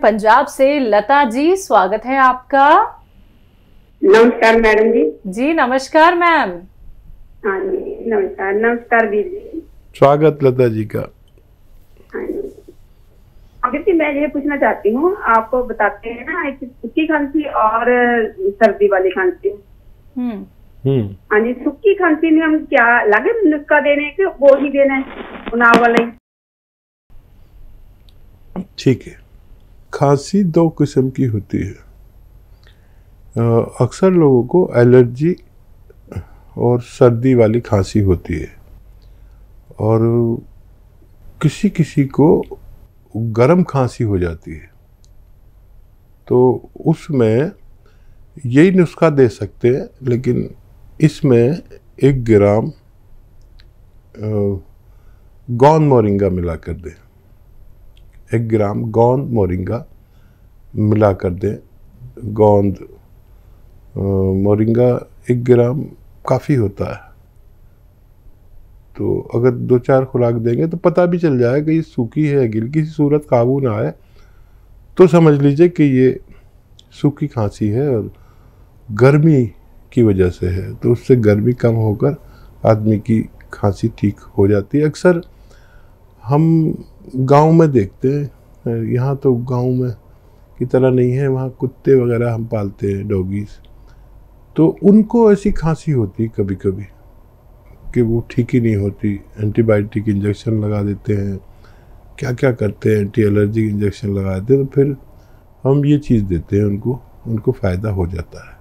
पंजाब से लता जी, स्वागत है आपका। नमस्कार मैडम जी। जी नमस्कार मैम। हाँ जी नमस्कार। नमस्कार दीदी। स्वागत लता जी का। हाँ जी दीदी, मैं ये पूछना चाहती हूँ, आपको बताते हैं ना सूखी खांसी और सर्दी वाली खांसी। हाँ जी, सूखी खांसी में हम क्या लगे नुस्खा देने के, वो ही देना है उनाव वाला ही? ठीक है। खांसी दो किस्म की होती है। अक्सर लोगों को एलर्जी और सर्दी वाली खांसी होती है, और किसी किसी को गर्म खांसी हो जाती है। तो उसमें यही नुस्खा दे सकते हैं, लेकिन इसमें 1 ग्राम गौन मोरिंगा मिला कर दें। 1 ग्राम गौन मोरिंगा मिला कर दें। गोंद मोरिंगा 1 ग्राम काफ़ी होता है। तो अगर 2-4 खुराक देंगे तो पता भी चल जाएगा कि ये सूखी है, गिलकी सी सूरत काबू ना आए तो समझ लीजिए कि ये सूखी खांसी है और गर्मी की वजह से है। तो उससे गर्मी कम होकर आदमी की खांसी ठीक हो जाती है। अक्सर हम गांव में देखते हैं, यहाँ तो गांव में की तरह नहीं है, वहाँ कुत्ते वगैरह हम पालते हैं, डॉगीज़, तो उनको ऐसी खांसी होती कभी कभी कि वो ठीक ही नहीं होती। एंटीबायोटिक इंजेक्शन लगा देते हैं, क्या क्या करते हैं, एंटी एलर्जिक इंजेक्शन लगा देते हैं, तो फिर हम ये चीज़ देते हैं उनको फ़ायदा हो जाता है।